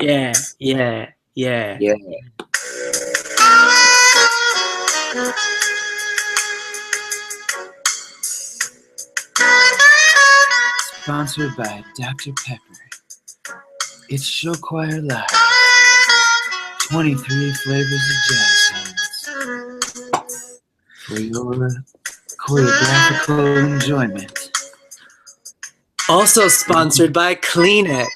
Yeah, yeah, yeah. Yeah. Sponsored by Dr. Pepper. It's Show Choir Live. 23 flavors of jazz hands for your choreographical enjoyment. Also sponsored by Kleenex.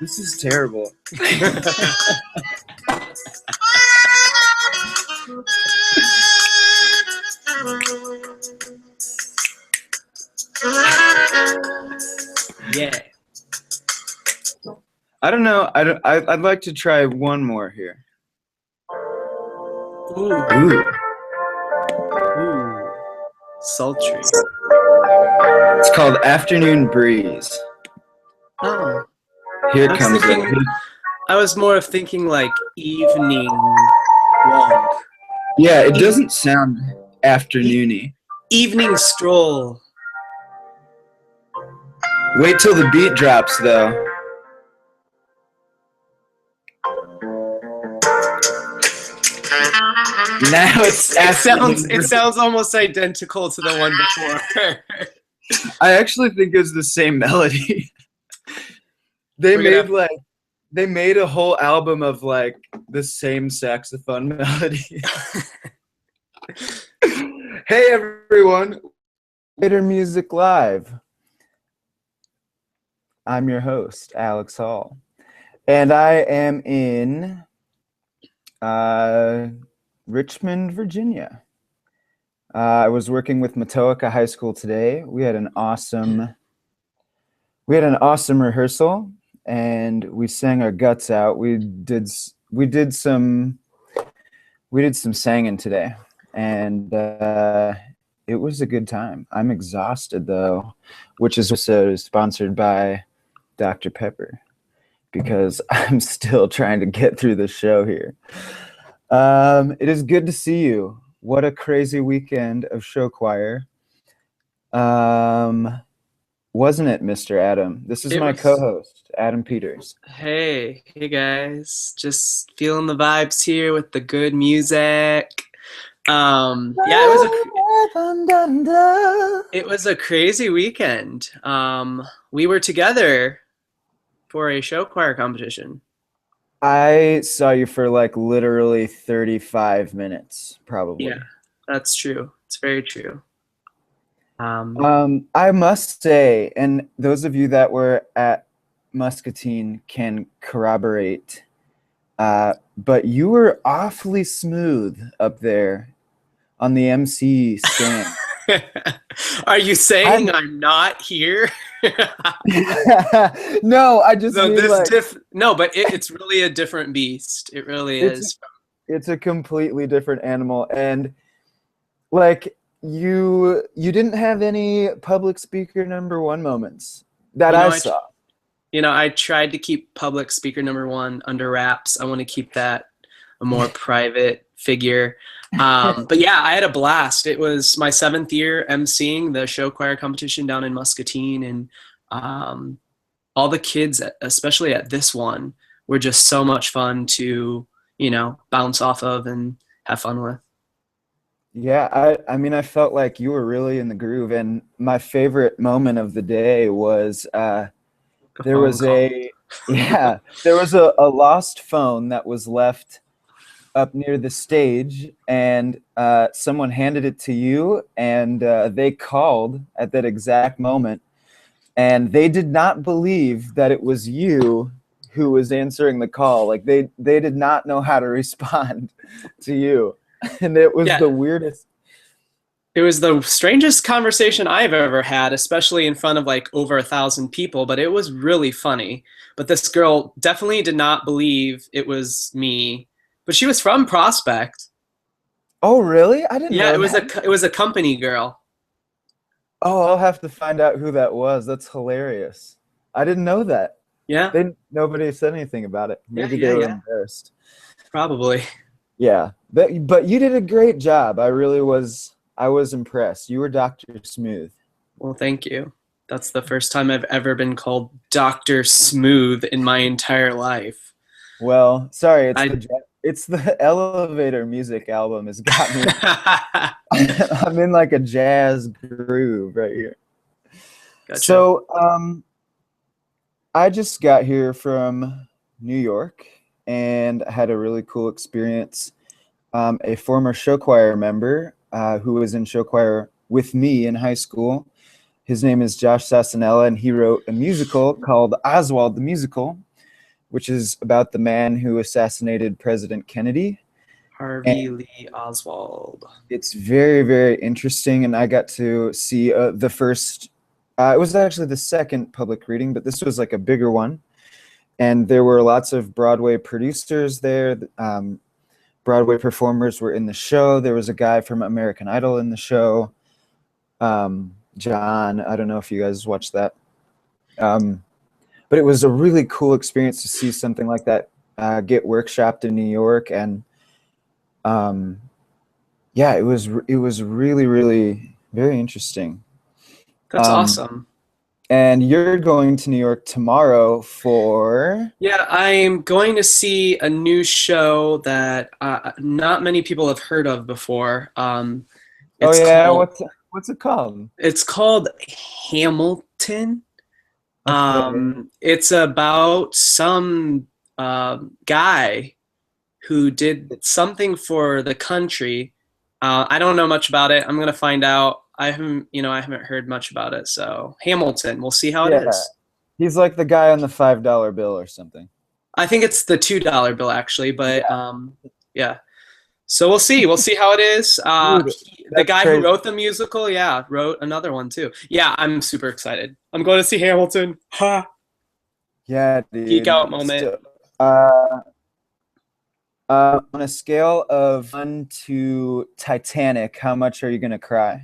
This is terrible. Yeah. I don't know. I'd like to try one more here. Ooh. Ooh. Ooh. Sultry. It's called Afternoon Breeze. Oh. Here I comes I was more of thinking like evening walk. Yeah, it doesn't sound afternoony. Evening stroll. Wait till the beat drops, though. Now it sounds almost identical to the one before. I actually think it's the same melody. They made a whole album of like the same saxophone melody. Hey everyone, Later Music Live. I'm your host, Alex Hall, and I am in Richmond, Virginia. I was working with Matoaka High School today. We had an awesome rehearsal, and we sang our guts out. We did some singing today, and it was a good time. I'm exhausted though, which is also sponsored by Dr. Pepper, because I'm still trying to get through the show here. It is good to see you. What a crazy weekend of show choir. Wasn't it, Mr. Adam? This is my co-host, Adam Peters. Hey guys. Just feeling the vibes here with the good music. Yeah, it was a crazy weekend. We were together for a show choir competition. I saw you for like literally 35 minutes, probably. Yeah, that's true. It's very true. I must say, and those of you that were at Muscatine can corroborate, but you were awfully smooth up there on the MC stand. Are you saying I'm not here? No, I just mean but it's really a different beast. It really is. It's a completely different animal, and like you didn't have any public speaker number one moments that I saw. I tried to keep public speaker number one under wraps. I want to keep that a more private figure. But yeah, I had a blast. It was my 7th year emceeing the show choir competition down in Muscatine, and all the kids, especially at this one, were just so much fun to, bounce off of and have fun with. Yeah, I mean, I felt like you were really in the groove, and my favorite moment of the day was there was a lost phone that was left up near the stage, and someone handed it to you, and they called at that exact moment, and they did not believe that it was you who was answering the call. Like they did not know how to respond to you, and it was the weirdest. It was the strangest conversation I've ever had, especially in front of like over 1,000 people, but it was really funny. But this girl definitely did not believe it was me. But she was from Prospect. Oh, really? I didn't know. Yeah, it was a company girl. Oh, I'll have to find out who that was. That's hilarious. I didn't know that. Yeah. Nobody said anything about it. Maybe they were embarrassed. Probably. Yeah. But you did a great job. I really was I was impressed. You were Dr. Smooth. Well, thank you. That's the first time I've ever been called Dr. Smooth in my entire life. Well, sorry, I it's the elevator music album has got me. I'm in like a jazz groove right here. Gotcha. So, I just got here from New York and had a really cool experience. A former show choir member who was in show choir with me in high school. His name is Josh Sassanella, and he wrote a musical called Oswald the Musical, which is about the man who assassinated President Kennedy. Harvey And Lee Oswald. it's very, very interesting. And I got to see the first, it was actually the second public reading, but this was like a bigger one. And there were lots of Broadway producers there. Broadway performers were in the show. There was a guy from American Idol in the show. John, I don't know if you guys watched that. But it was a really cool experience to see something like that get workshopped in New York. And yeah, it was really, really very interesting. That's awesome. And you're going to New York tomorrow for? Yeah, I'm going to see a new show that not many people have heard of before. Oh It's yeah, called what's it called? it's called Hamilton. Okay. It's about some guy who did something for the country. I don't know much about it. I'm gonna find out. I haven't heard much about it. So Hamilton, we'll see how it Yeah, is. he's like the guy on the $5 bill or something. I think it's the $2 bill actually, but Yeah, yeah. So we'll see. We'll see how it is. dude, The that's guy who crazy. wrote the musical, yeah, wrote another one too. Yeah, I'm super excited. I'm going to see Hamilton. Ha! Yeah, Geek dude. out moment. So, on a scale of 1 to Titanic, how much are you gonna cry?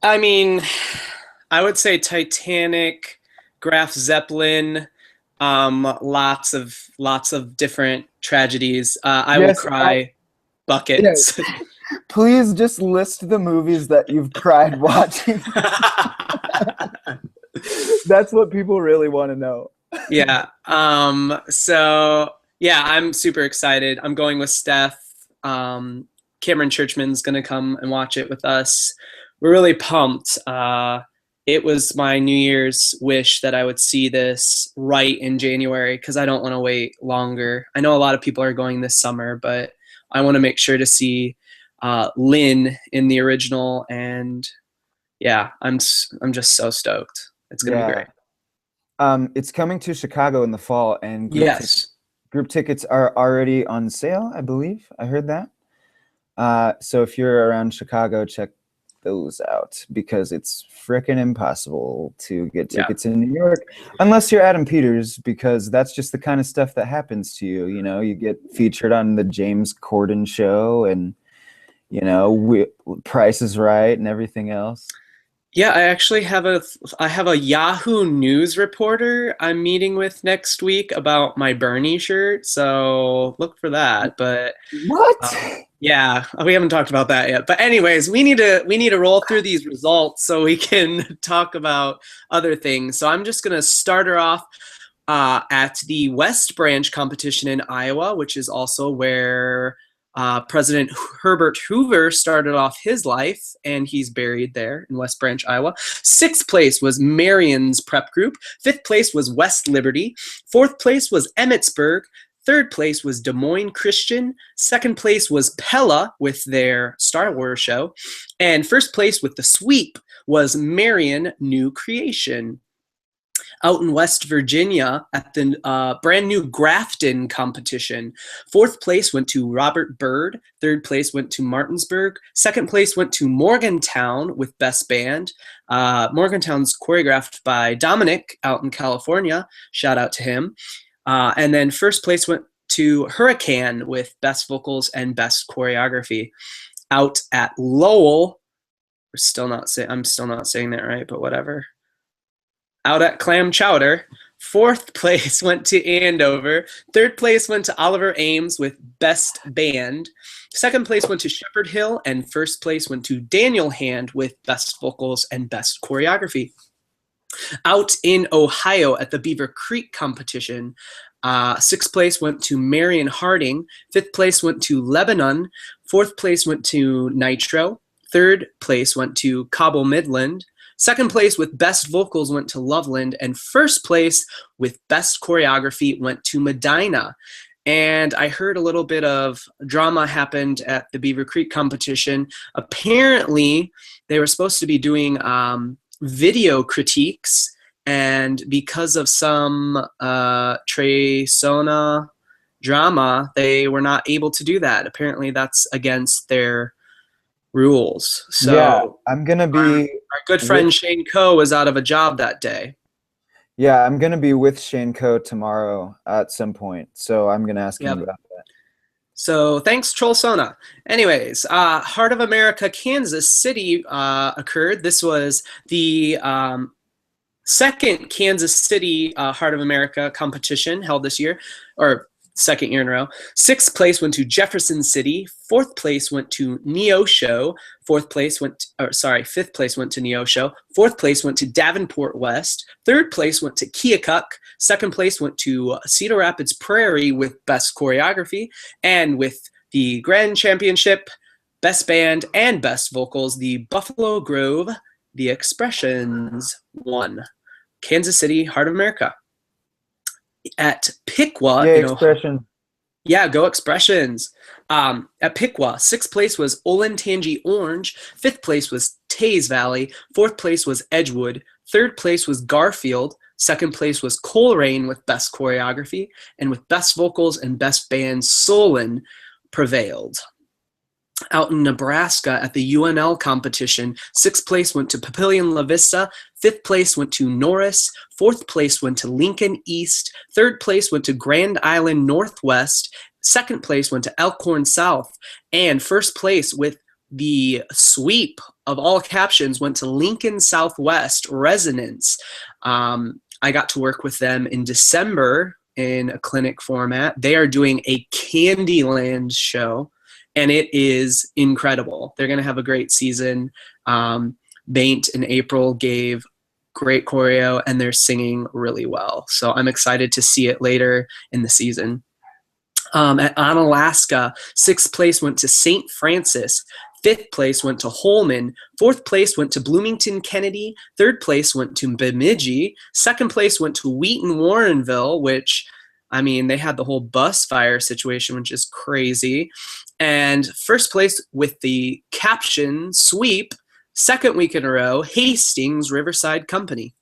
I mean, I would say Titanic, Graf Zeppelin, lots of different tragedies. I will Yes, cry yeah. buckets. Please just list the movies that you've cried watching. That's what people really want to know. Yeah. So yeah, I'm super excited. I'm going with Steph. Cameron Churchman's gonna come and watch it with us. We're really pumped. It was my New Year's wish that I would see this right in January because I don't want to wait longer. I know a lot of people are going this summer, but I want to make sure to see Lynn in the original. And yeah, I'm just so stoked. It's gonna be Yeah. great. It's coming to Chicago in the fall, and Yes. group tickets are already on sale, I believe. I heard that. So if you're around Chicago, check those out because it's frickin' impossible to get Yeah. tickets in New York unless you're Adam Peters, because that's just the kind of stuff that happens to you. You know, you get featured on the James Corden show, and Price is Right and everything else. Yeah, I have a Yahoo News reporter I'm meeting with next week about my Bernie shirt, so look for that. But What? yeah, we haven't talked about that yet. But anyways, we need to roll through these results so we can talk about other things. So I'm just gonna start her off at the West Branch competition in Iowa, which is also where President Herbert Hoover started off his life, and he's buried there in West Branch, Iowa. Sixth place was Marion's prep group. Fifth place was West Liberty. Fourth place was Emmitsburg. Third place was Des Moines Christian. Second place was Pella with their Star Wars show. And first place with the sweep was Marion New Creation. Out in West Virginia at the brand new Grafton competition. Fourth place went to Robert Byrd. Third place went to Martinsburg. Second place went to Morgantown with Best Band. Morgantown's choreographed by Dominic out in California. Shout out to him. And then first place went to Hurricane with Best Vocals and Best Choreography. Out at Lowell, I'm still not saying that right, but whatever. Out at Clam Chowder, Fourth place went to Andover. Third place went to Oliver Ames with Best Band. Second place went to Shepherd Hill, and first place went to Daniel Hand with Best Vocals and Best Choreography. Out in Ohio at the Beaver Creek competition, sixth place went to Marion Harding. Fifth place went to Lebanon. Fourth place went to Nitro. Third place went to Cobble Midland. Second place with Best Vocals went to Loveland. And first place with Best Choreography went to Medina. And I heard a little bit of drama happened at the Beaver Creek competition. Apparently, they were supposed to be doing video critiques, and because of some Trey Sona drama, they were not able to do that. Apparently, that's against their rules. So Yeah, I'm gonna be our good friend Shane Coe was out of a job that day. Yeah, I'm gonna be with Shane Coe tomorrow at some point, so I'm gonna ask him about that. So thanks, Troll Sona. Anyways, Heart of America, Kansas City occurred. This was the second Kansas City Heart of America competition held this year, or second year in a row. Sixth place went to Jefferson City. Fourth place went to Neosho. Fifth place went to Neosho. Fourth place went to Davenport West. Third place went to Keokuk. Second place went to Cedar Rapids Prairie with Best Choreography. And with the Grand Championship, Best Band, and Best Vocals, the Buffalo Grove, The Expressions won. Kansas City, Heart of America. At Piqua, go Expressions. At Piqua, sixth place was Olentangy Orange. Fifth place was Taze Valley. Fourth place was Edgewood. Third place was Garfield. Second place was Coleraine with Best Choreography. And with Best Vocals and Best Band, Solon prevailed. Out in Nebraska at the UNL competition, sixth place went to Papillion La Vista. Fifth place went to Norris. Fourth place went to Lincoln East. Third place went to Grand Island Northwest. Second place went to Elkhorn South. And first place with the sweep of all captions went to Lincoln Southwest Resonance. I got to work with them in December in a clinic format. They are doing a Candyland show, and it is incredible. They're going to have a great season. Baint and April gave great choreo, and they're singing really well. So I'm excited to see it later in the season. At Onalaska, sixth place went to St. Francis. Fifth place went to Holman. Fourth place went to Bloomington Kennedy. Third place went to Bemidji. Second place went to Wheaton Warrenville, which, I mean, they had the whole bus fire situation, which is crazy. And first place with the caption sweep, second week in a row, Hastings Riverside Company.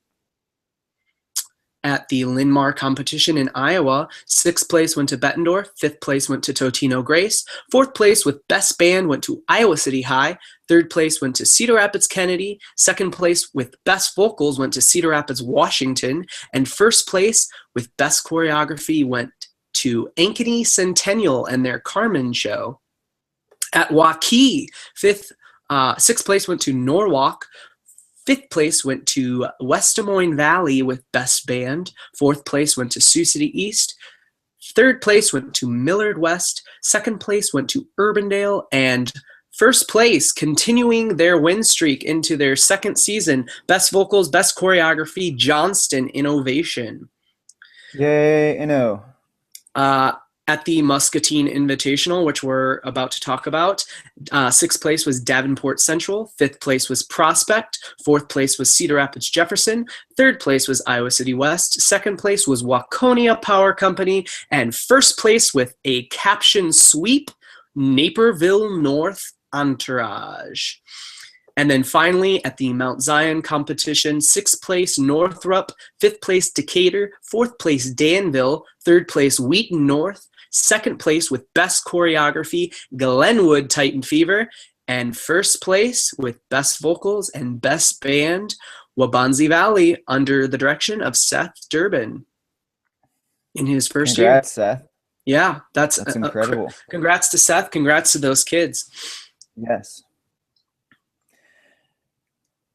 At the Linmar competition in Iowa, sixth place went to Bettendorf. Fifth place went to Totino Grace. Fourth place with Best Band went to Iowa City High. Third place went to Cedar Rapids Kennedy. Second place with Best Vocals went to Cedar Rapids Washington. And first place with Best Choreography went to Ankeny Centennial and their Carmen show. At Waukee, sixth place went to Norwalk. Fifth place went to West Des Moines Valley with Best Band. Fourth place went to Sioux City East. Third place went to Millard West. Second place went to Urbandale. And first place, continuing their win streak into their second season, Best Vocals, Best Choreography, Johnston Innovation. Yay, Inno. At the Muscatine Invitational, which we're about to talk about, sixth place was Davenport Central. Fifth place was Prospect. Fourth place was Cedar Rapids Jefferson. Third place was Iowa City West. Second place was Waconia Power Company. And first place with a caption sweep, Naperville North Entourage. And then finally, at the Mount Zion competition, sixth place Northrop, fifth place Decatur, fourth place Danville, third place Wheaton North, second place with Best Choreography, Glenwood Titan Fever, and first place with Best Vocals and Best Band, Wabanzi Valley, under the direction of Seth Durbin in his first year. Congrats, Seth. Yeah, that's incredible. Congrats to Seth. Congrats to those kids. Yes.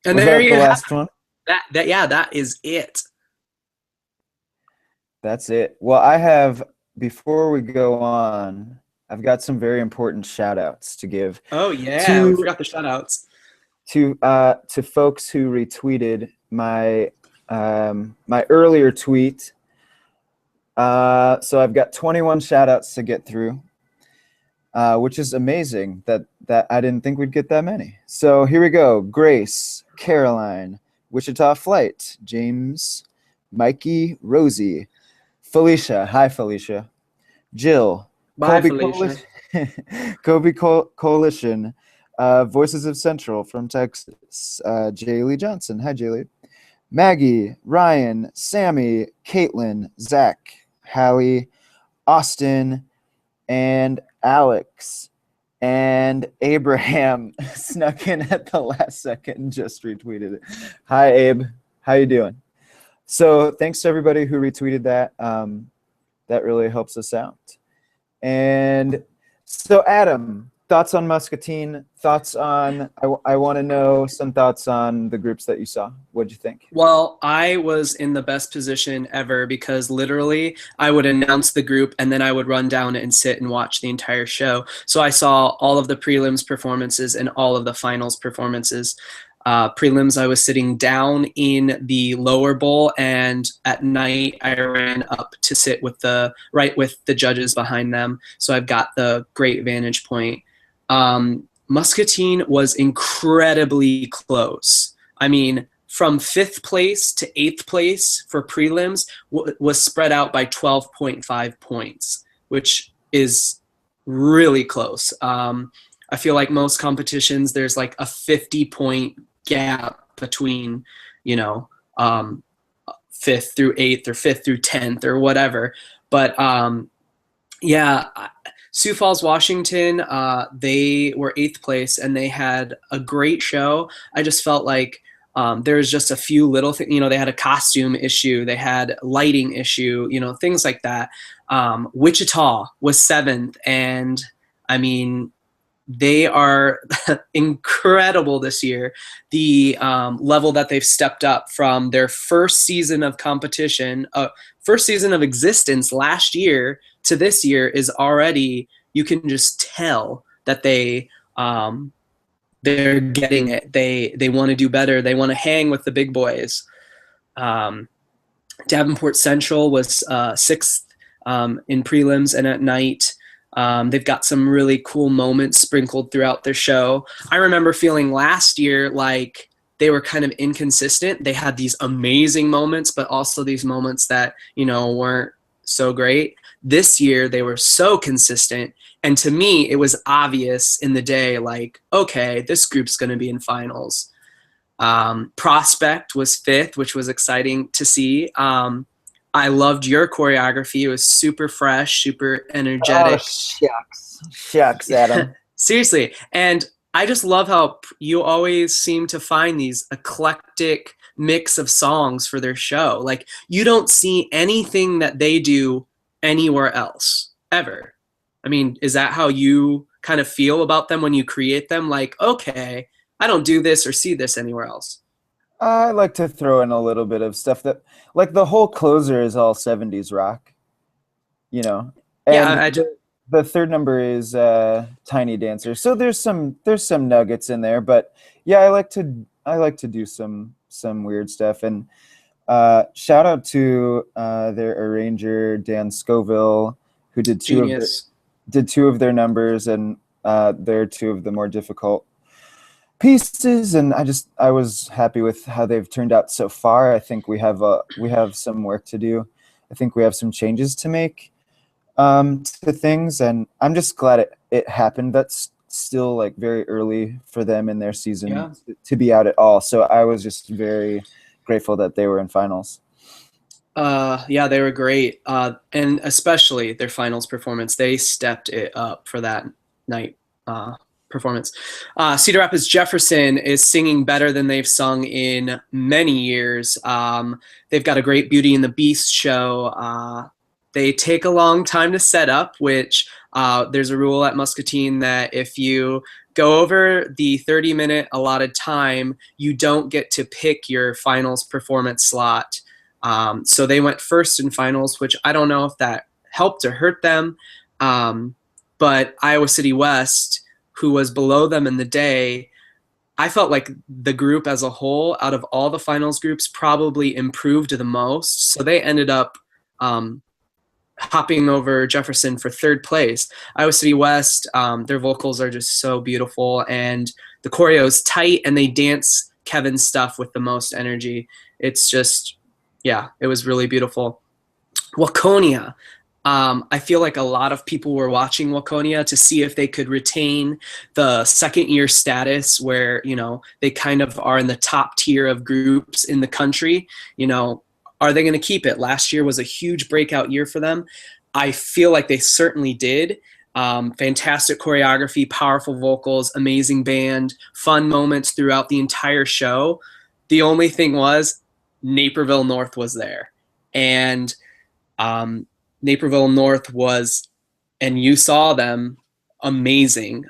And was there that you the have last one? That is it. That's it. Well, I have, before we go on, I've got some very important shout outs to give Oh yeah, we to forgot the shout outs. to folks who retweeted my my earlier tweet. So I've got 21 shout outs to get through, which is amazing that I didn't think we'd get that many. So here we go. Grace, Caroline, Wichita Flight, James, Mikey, Rosie, Felicia. Hi, Felicia. Jill, Bye, Colby Felicia. Coalition, Coalition, Voices of Central from Texas, Jay Lee Johnson. Hi, Jay Lee. Maggie, Ryan, Sammy, Caitlin, Zach, Hallie, Austin, and Alex. And Abraham snuck in at the last second and just retweeted it. Hi, Abe. How you doing? So thanks to everybody who retweeted that. That really helps us out. And so, Adam, thoughts on Muscatine? Thoughts on, I want to know some thoughts on the groups that you saw. What'd you think? Well, I was in the best position ever because literally I would announce the group and then I would run down and sit and watch the entire show. So I saw all of the prelims performances and all of the finals performances. Prelims, I was sitting down in the lower bowl, and at night I ran up to sit with the judges behind them. So I've got the great vantage point. Muscatine was incredibly close. I mean, from 5th place to 8th place for prelims was spread out by 12.5 points, which is really close. I feel like most competitions, there's like a 50-point gap between, 5th through 8th or 5th through 10th or whatever. But yeah, Sioux Falls, Washington, they were 8th place and they had a great show. I just felt like there was just a few little things, they had a costume issue, they had lighting issue, things like that. Wichita was 7th, and I mean, they are incredible this year. The level that they've stepped up from their first season of competition, first season of existence last year to this year is already, you can just tell that they're getting it. They want to do better. They want to hang with the big boys. Davenport Central was 6th in prelims, and at night they've got some really cool moments sprinkled throughout their show. I remember feeling last year like they were kind of inconsistent. They had these amazing moments, but also these moments that, weren't so great. This year, they were so consistent. And to me, it was obvious in the day, like, okay, this group's going to be in finals. Prospect was 5th, which was exciting to see. I loved your choreography. It was super fresh, super energetic. Oh, shucks, Adam. Seriously. And I just love how you always seem to find these eclectic mix of songs for their show. Like, you don't see anything that they do anywhere else, ever. I mean, is that how you kind of feel about them when you create them? Like, okay, I don't do this or see this anywhere else. I like to throw in a little bit of stuff that, like, the whole closer is all 70s rock, And Yeah, the third number is Tiny Dancer. So there's some nuggets in there, but yeah, I like to do some weird stuff. And shout out to their arranger Dan Scoville, who did two of their numbers, and they're 2 of the more difficult pieces, and I was happy with how they've turned out so far. I think we have some work to do. I think we have some changes to make to things, and I'm just glad it happened. That's still like very early for them in their season to be out at all. So I was just very grateful that they were in finals. Yeah, they were great, and especially their finals performance. They stepped it up for that night. Performance. Cedar Rapids Jefferson is singing better than they've sung in many years. They've got a great Beauty and the Beast show. They take a long time to set up, which there's a rule at Muscatine that if you go over the 30-minute allotted time, you don't get to pick your finals performance slot. So they went first in finals, which I don't know if that helped or hurt them. But Iowa City West, who was below them in the day, I felt like the group as a whole, out of all the finals groups, probably improved the most. So they ended up hopping over Jefferson for third place. Iowa City West, their vocals are just so beautiful, and the choreo is tight, and they dance Kevin's stuff with the most energy. It's just, yeah, it was really beautiful. Waconia. I feel like a lot of people were watching Waconia to see if they could retain the second year status where, you know, they kind of are in the top tier of groups in the country. You know, are they going to keep it? Last year was a huge breakout year for them. I feel like they certainly did. Fantastic choreography, powerful vocals, amazing band, fun moments throughout the entire show. The only thing was Naperville North was there. And Naperville North was, and you saw them, amazing.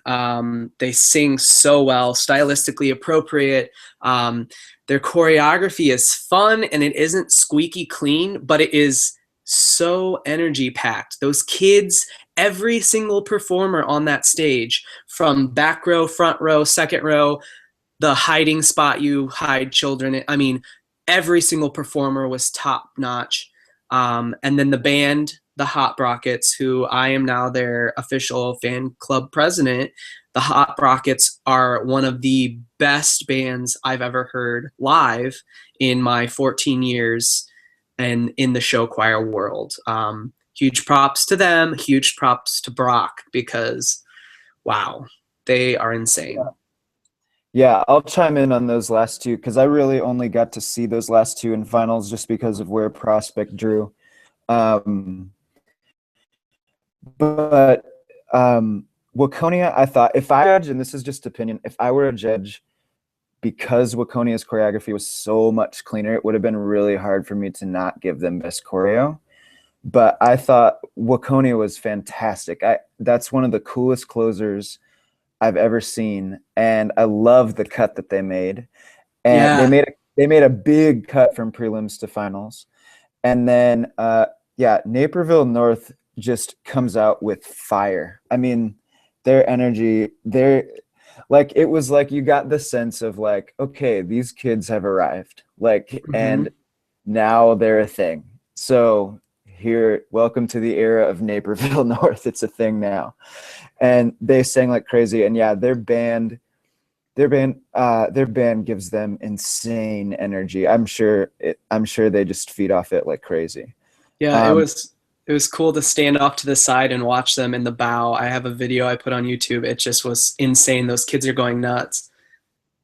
They sing so well, stylistically appropriate. Their choreography is fun and it isn't squeaky clean, but it is so energy packed. Those kids, every single performer on that stage, from back row, front row, second row, the hiding spot you hide children in, I mean, every single performer was top notch. And then the band, the Hot Rockets, who I am now their official fan club president. The Hot Rockets are one of the best bands I've ever heard live in my 14 years and in the show choir world. Huge props to them, huge props to Brock, because wow, they are insane. Yeah, I'll chime in on those last two because I really only got to see those last two in finals just because of where Prospect drew. But Waconia, I thought if I judge, and this is just opinion, if I were a judge, because Waconia's choreography was so much cleaner, it would have been really hard for me to not give them best choreo. But I thought Waconia was fantastic. That's one of the coolest closers I've ever seen, and I love the cut that they made. And Yeah. they made a big cut from prelims to finals. And then Naperville North just comes out with fire. I mean, their energy, like it was like you got the sense of like, okay, these kids have arrived. Like, and now they're a thing. So here, welcome to the era of Naperville North. It's a thing now. And they sang like crazy. And yeah, their band gives them insane energy. I'm sure they just feed off it like crazy. Yeah, it was cool to stand off to the side and watch them in the bow. I have a video I put on YouTube. It just was insane. Those kids are going nuts.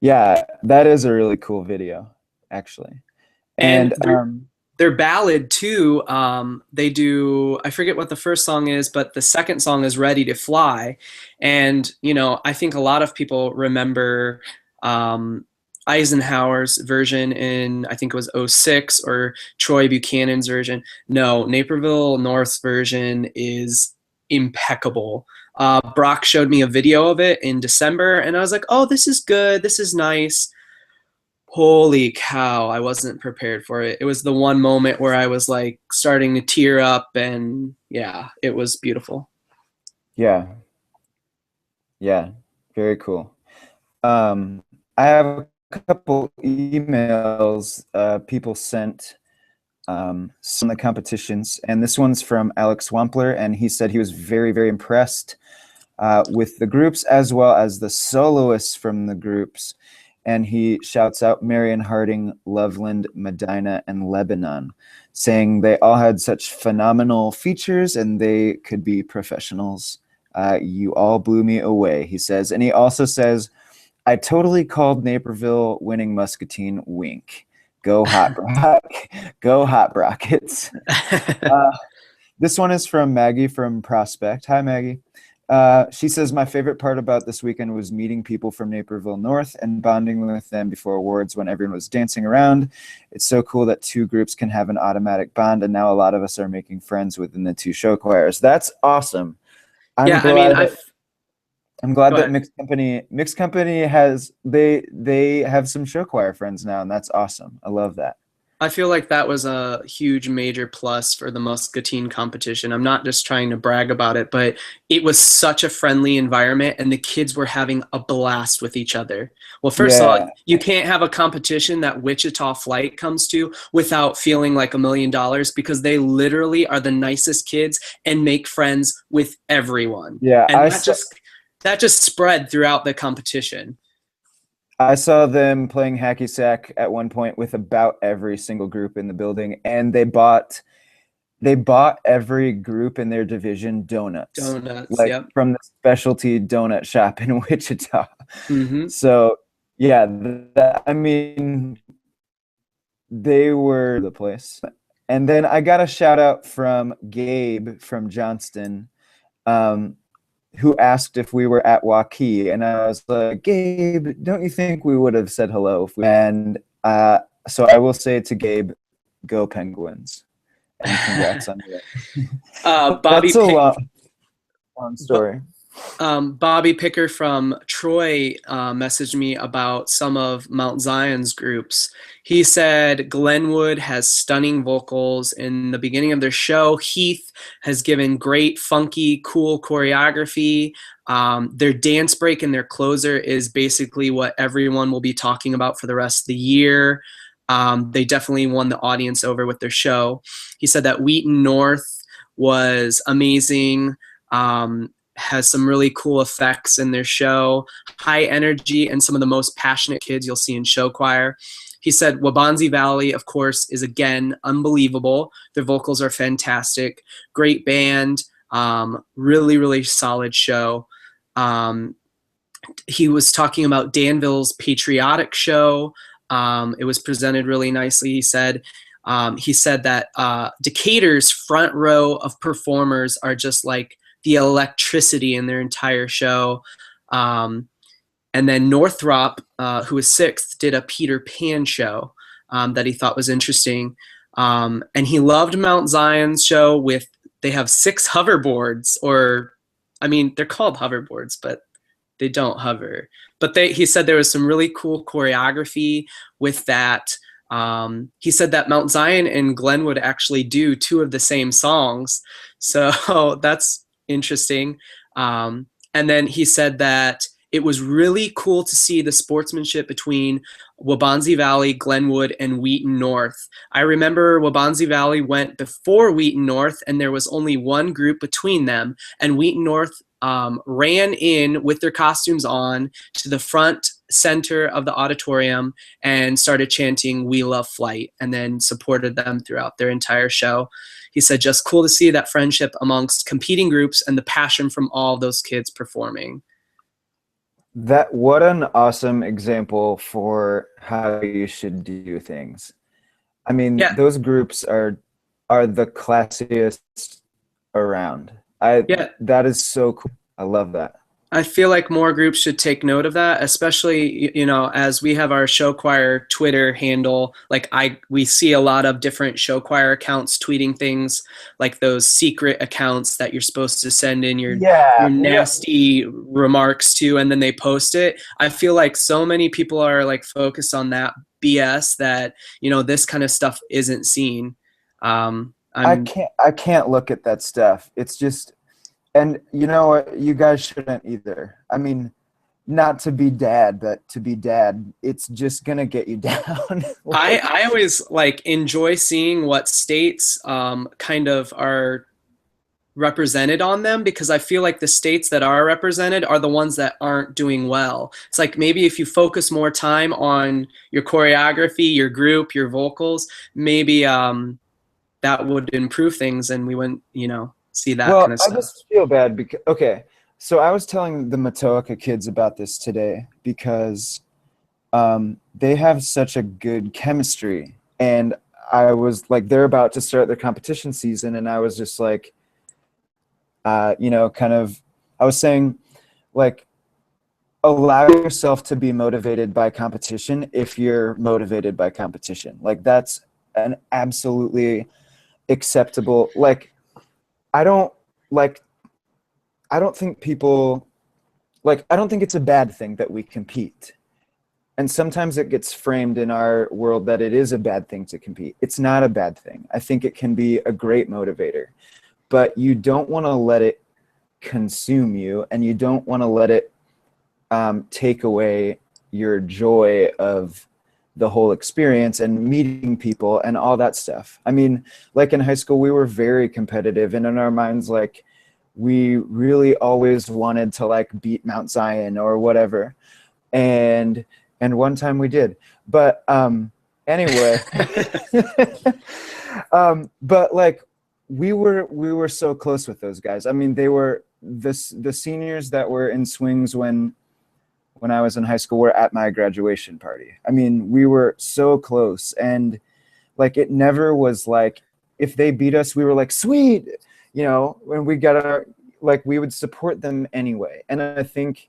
Yeah, that is a really cool video, actually. And their ballad too, they do, I forget what the first song is, but the second song is Ready to Fly. And, you know, I think a lot of people remember Eisenhower's version in, I think it was '06, or Troy Buchanan's version. No, Naperville North's version is impeccable. Brock showed me a video of it in December, and I was like, oh, this is good. This is nice. Holy cow, I wasn't prepared for it. It was the one moment where I was like starting to tear up, and yeah, it was beautiful. Yeah. Yeah, very cool. I have a couple emails people sent some of the competitions, and this one's from Alex Wampler, and he said he was very, very impressed with the groups as well as the soloists from the groups. And he shouts out Marion Harding, Loveland, Medina, and Lebanon, saying they all had such phenomenal features and they could be professionals. You all blew me away, he says. And he also says, I totally called Naperville winning Muscatine, wink. Go Hot Rock. Go Hot Rockets. This one is from Maggie from Prospect. Hi, Maggie. She says, my favorite part about this weekend was meeting people from Naperville North and bonding with them before awards when everyone was dancing around. It's so cool that two groups can have an automatic bond, and now a lot of us are making friends within the two show choirs. That's awesome. I'm glad that Mixed Company has they have some show choir friends now, and that's awesome. I love that. I feel like that was a huge major plus for the Muscatine competition. I'm not just trying to brag about it, but it was such a friendly environment and the kids were having a blast with each other. Well, first of all, Yeah, you can't have a competition that Wichita Flight comes to without feeling like $1 million because they literally are the nicest kids and make friends with everyone. yeah. And that just spread throughout the competition. I saw them playing hacky sack at one point with about every single group in the building, and they bought every group in their division donuts, Donuts, like yep. from the specialty donut shop in Wichita. Hmm. So yeah, I mean, they were the place. And then I got a shout out from Gabe from Johnston, um, who asked if we were at Waukee, and I was like, Gabe, don't you think we would have said hello if we? And so I will say to Gabe, go Penguins, and congrats on your Bobby That's a Pick, long story. Bobby Picker from Troy messaged me about some of Mount Zion's groups. He said Glenwood has stunning vocals in the beginning of their show. Heath has given great, funky, cool choreography. Their dance break and their closer is basically what everyone will be talking about for the rest of the year. They definitely won the audience over with their show. He said that Wheaton North was amazing. Has some really cool effects in their show, high energy, and some of the most passionate kids you'll see in show choir. He said Wabanzi Valley, of course, is again unbelievable. Their vocals are fantastic. Great band. Really, really solid show. Um, he was talking about Danville's patriotic show. It was presented really nicely. He said that Decatur's front row of performers are just like the electricity in their entire show. Um, and then Northrop, who was sixth, did a Peter Pan show that he thought was interesting. And he loved Mount Zion's show with, they have 6 hoverboards, or, I mean, they're called hoverboards, but they don't hover. But he said there was some really cool choreography with that. He said that Mount Zion and Glenwood actually do 2 of the same songs, so that's interesting. And then he said that it was really cool to see the sportsmanship between Wabanzi Valley, Glenwood, and Wheaton North. I remember Wabanzi Valley went before Wheaton North, and there was only one group between them, and Wheaton North ran in with their costumes on to the front center of the auditorium and started chanting "We Love Flight," and then supported them throughout their entire show. He said, just cool to see that friendship amongst competing groups and the passion from all those kids performing. What an awesome example for how you should do things. I mean, Yeah, those groups are the classiest around. I yeah. That is so cool. I love that. I feel like more groups should take note of that, especially, as we have our show choir Twitter handle. Like we see a lot of different show choir accounts tweeting things, like those secret accounts that you're supposed to send in your Yeah, nasty remarks to, and then they post it. I feel like so many people are like focused on that BS that this kind of stuff isn't seen. I'm I can't look at that stuff. It's just, and you know what? You guys shouldn't either. I mean, not to be dad, but to be dad, it's just gonna get you down. I always like enjoy seeing what states kind of are represented on them, because I feel like the states that are represented are the ones that aren't doing well. It's like maybe if you focus more time on your choreography, your group, your vocals, maybe that would improve things and we wouldn't, see that kind Well, of I stuff. just feel bad because okay, so I was telling the Matoaka kids about this today because they have such a good chemistry, and I was like, they're about to start their competition season, and I was just like, kind of, I was saying, like, allow yourself to be motivated by competition if you're motivated by competition. Like, that's an absolutely acceptable. Like, I don't like. I don't think people like. I don't think it's a bad thing that we compete. and sometimes it gets framed in our world that it is a bad thing to compete. It's not a bad thing. I think it can be a great motivator, but you don't want to let it consume you, and you don't want to let it take away your joy of the whole experience and meeting people and all that stuff. I mean, like in high school, we were very competitive, and in our minds, like, we really always wanted to like beat Mount Zion or whatever. And one time we did. But anyway, but like we were so close with those guys. I mean, they were the seniors that were in swings when I was in high school were at my graduation party. I mean, we were so close, and like it never was like if they beat us, we were like, sweet, you know, when we got our, like, we would support them anyway. And I think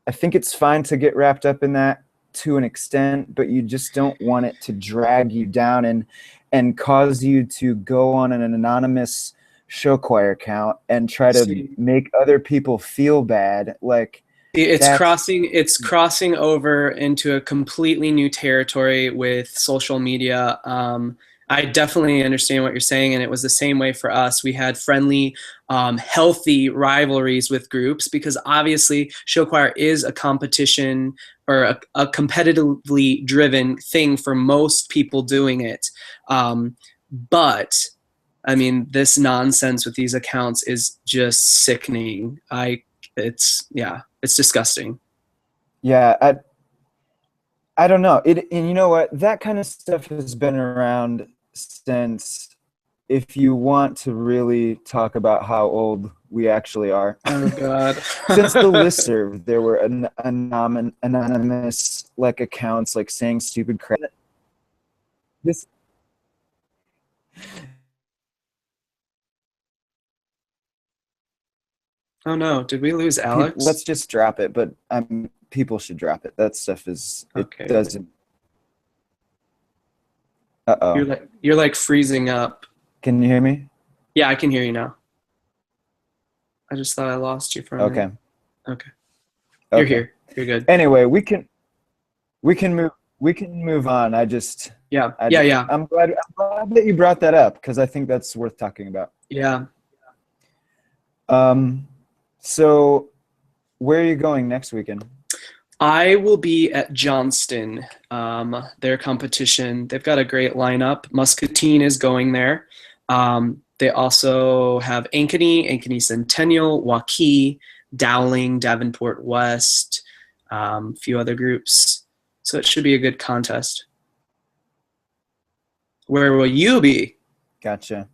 it's fine to get wrapped up in that to an extent, but you just don't want it to drag you down and cause you to go on an anonymous show choir account and try to make other people feel bad. Like, it's crossing over into a completely new territory with social media. I definitely understand what you're saying, and it was the same way for us. We had friendly, healthy rivalries with groups because obviously show choir is a competition or a competitively driven thing for most people doing it. But I mean, this nonsense with these accounts is just sickening. It's disgusting. Yeah, I don't know. And you know what? That kind of stuff has been around since, if you want to really talk about how old we actually are. Oh God. Since the listserv, there were anonymous like accounts like saying stupid crap. This Oh no, did we lose Alex? let's just drop it, but people should drop it. That stuff is Okay. It doesn't. Uh-oh. You're like freezing up. Can you hear me? Yeah, I can hear you now. I just thought I lost you for a minute. Okay. You're here. You're good. Anyway, we can move on. I'm glad that you brought that up because I think that's worth talking about. Yeah. So where are you going next weekend? I will be at Johnston, their competition. They've got a great lineup. Muscatine is going there. They also have Ankeny Centennial, Waukee, Dowling, Davenport West, a few other groups. So it should be a good contest. Where will you be? Gotcha.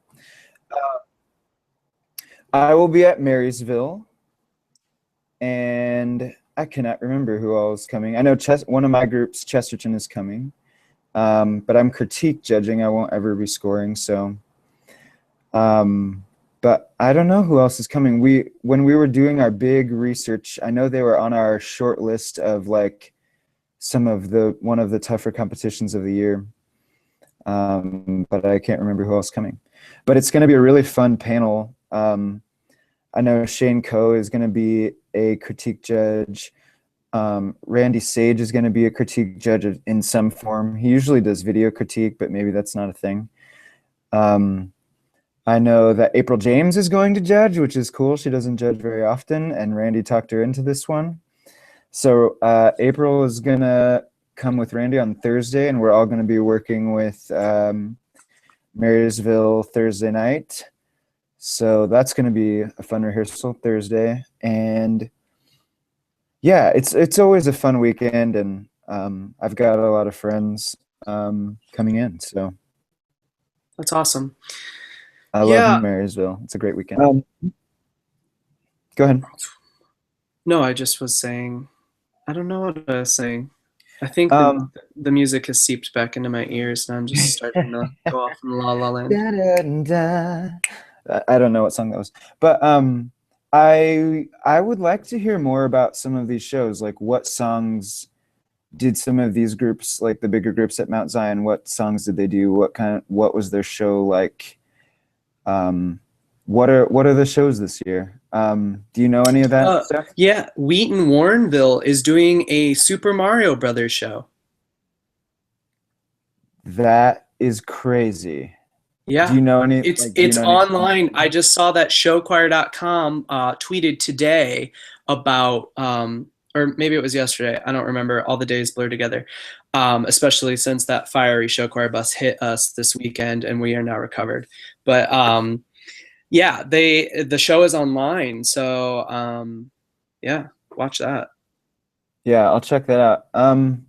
I will be at Marysville, and I cannot remember who all is coming. I know one of my groups, Chesterton, is coming, but I'm critique judging. I won't ever be scoring, so. But I don't know who else is coming. When we were doing our big research, I know they were on our short list of like one of the tougher competitions of the year. But I can't remember who else is coming. But it's going to be a really fun panel. I know Shane Coe is going to be a critique judge. Randy Sage is going to be a critique judge in some form. He usually does video critique, but maybe that's not a thing. I know that April James is going to judge, which is cool. She doesn't judge very often, and Randy talked her into this one. So April is going to come with Randy on Thursday, and we're all going to be working with Marysville Thursday night. So that's going to be a fun rehearsal Thursday. And yeah, it's always a fun weekend, and I've got a lot of friends coming in. So that's awesome. I love Marysville. It's a great weekend. Go ahead. No, I just was saying, I don't know what I was saying. I think the music has seeped back into my ears, and I'm just starting to go off in La La Land. I don't know what song that was, but I would like to hear more about some of these shows. Like, what songs did some of these groups, like the bigger groups at Mount Zion, what songs did they do? What was their show like? what are the shows this year? Do you know any of that Uh, stuff? yeah, Wheaton Warrenville is doing a Super Mario Brothers show. That is crazy. Do Yeah, you know any do you it's know any online. I just saw that showchoir.com tweeted today about or maybe it was yesterday. I don't remember. All the days blur together. Especially since that fiery show choir bus hit us this weekend and we are now recovered. But yeah, the show is online. So yeah, watch that. Yeah, I'll check that out.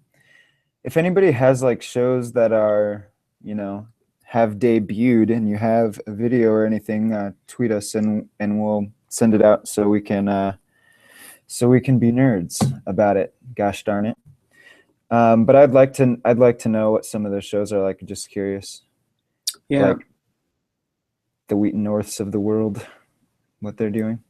If anybody has like shows that are, you know, have debuted and you have a video or anything, tweet us and we'll send it out so we can be nerds about it. Gosh darn it. But I'd like to know what some of those shows are like. Just curious, Yeah. like the Wheaton Norths of the world, what they're doing.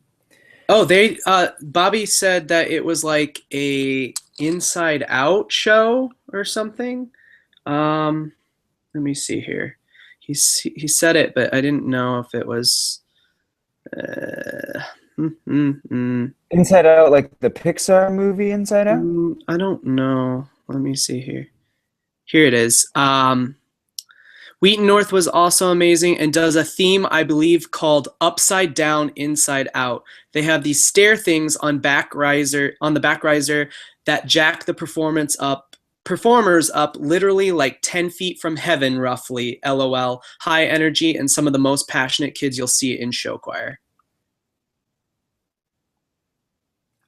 Oh, they Bobby said that it was like a Inside Out show or something. Um, let me see here. He said it, but I didn't know if it was. Uh, mm, mm, mm, Inside Out, like the Pixar movie Inside Out. I don't know. Let me see here. Here it is. Wheaton North was also amazing and does a theme, I believe, called Upside Down, Inside Out. They have these stair things on the back riser that jack the performers up literally like 10 feet from heaven, roughly. LOL. High energy and some of the most passionate kids you'll see in show choir.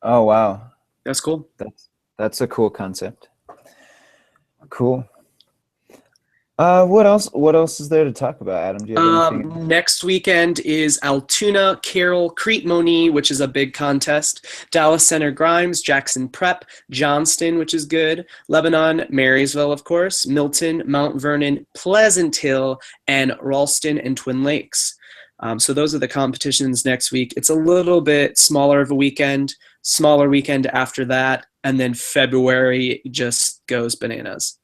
Oh wow, That's cool. that's a cool concept. Cool. What else? What else is there to talk about, Adam? Do you have anything? Next weekend is Altoona, Carroll, Crete Monee, which is a big contest. Dallas Center Grimes, Jackson Prep, Johnston, which is good. Lebanon, Marysville, of course, Milton, Mount Vernon, Pleasant Hill, and Ralston and Twin Lakes. So those are the competitions next week. It's a little bit smaller of a weekend, smaller weekend after that, and then February just goes bananas.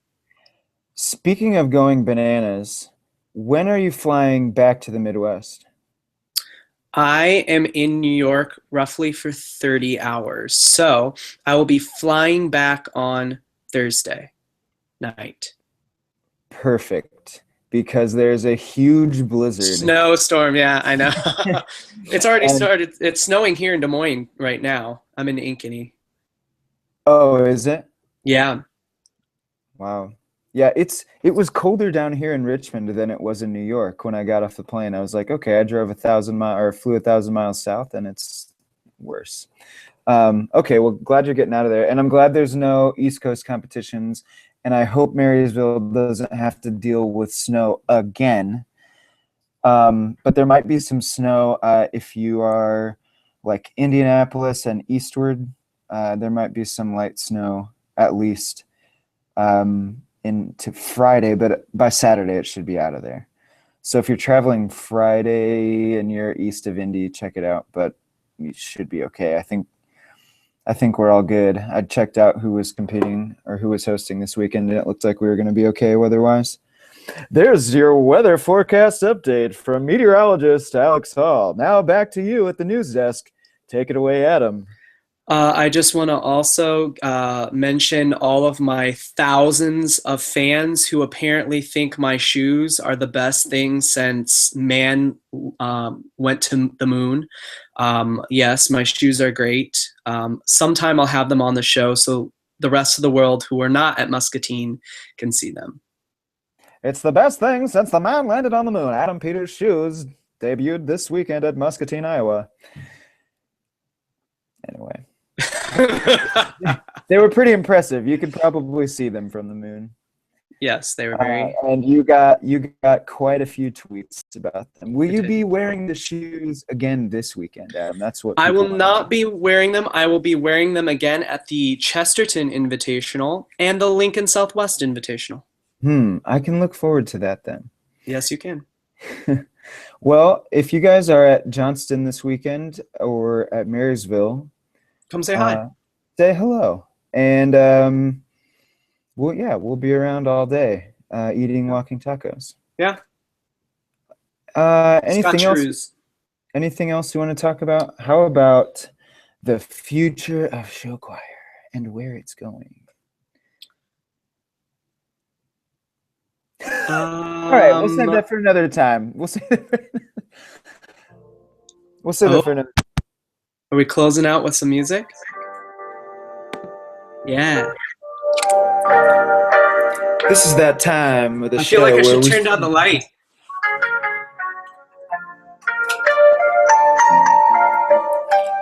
Speaking of going bananas, when are you flying back to the Midwest? I am in New York roughly for 30 hours. So I will be flying back on Thursday night. Perfect, because there's a huge blizzard. Snowstorm, yeah, I know. It's already And started. It's snowing here in Des Moines right now. I'm in Ankeny. oh, is it? Yeah. Wow. Yeah, it was colder down here in Richmond than it was in New York when I got off the plane. I was like, okay, I drove 1,000 miles or flew 1,000 miles south, and it's worse. Okay, well, glad you're getting out of there, and I'm glad there's no East Coast competitions, and I hope Marysville doesn't have to deal with snow again. But there might be some snow if you are like Indianapolis and eastward. There might be some light snow at least into Friday, but by Saturday it should be out of there. So if you're traveling Friday and you're east of Indy, check it out. But you should be okay. I think we're all good. I checked out who was competing or who was hosting this weekend, and it looked like we were going to be okay weather-wise. There's your weather forecast update from meteorologist Alex Hall. Now back to you at the news desk. Take it away, Adam. I just want to also mention all of my thousands of fans who apparently think my shoes are the best thing since man went to the moon. Yes, my shoes are great. Sometime I'll have them on the show so the rest of the world who are not at Muscatine can see them. It's the best thing since the man landed on the moon. Adam Peters' shoes debuted this weekend at Muscatine, Iowa. Anyway. They were pretty impressive. You could probably see them from the moon. Yes, they were very. And you got quite a few tweets about them. Will you be wearing the shoes again this weekend, Adam? That's what I will people not be wearing them. I will be wearing them again at the Chesterton Invitational and the Lincoln Southwest Invitational. I can look forward to that then. Yes, you can. Well, if you guys are at Johnston this weekend or at Marysville, Come say hi. say hello. And we'll be around all day eating walking tacos. Yeah. Anything else? Scotcheroos. anything else you want to talk about? How about the future of show choir and where it's going? All right, we'll save that for another time. We'll save that for another. Are we closing out with some music? Yeah. This is that time of the I show feel like I where should we turn down the light.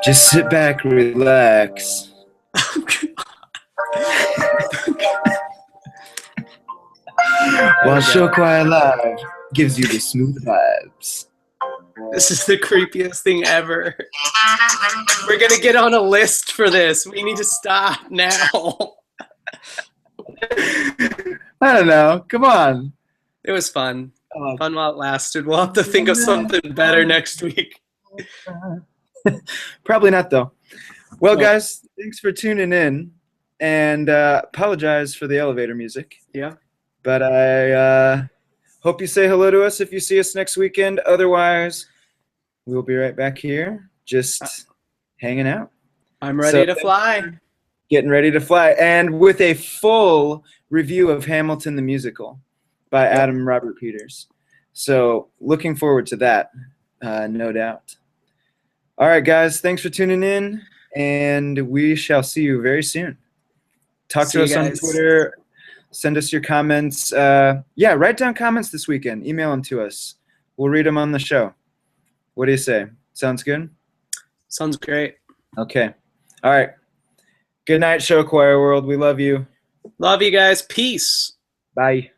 just sit back, relax. While Show Choir Live gives you the smooth vibes. This is the creepiest thing ever. We're gonna get on a list for this. We need to stop now. I don't know. Come on. It was fun. Fun while it lasted. We'll have to think of something better next week. Probably not, though. Well, guys, thanks for tuning in. And apologize for the elevator music. Yeah. But I hope you say hello to us if you see us next weekend. Otherwise, we'll be right back here just hanging out. I'm ready to fly. Getting ready to fly. And with a full review of Hamilton the Musical by Adam Robert Peters. So looking forward to that, no doubt. All right, guys, thanks for tuning in. And we shall see you very soon. Talk to us on Twitter. Send us your comments. Write down comments this weekend. Email them to us. We'll read them on the show. What do you say? Sounds good? Sounds great. Okay. All right. Good night, Show Choir World. We love you. Love you guys. Peace. Bye.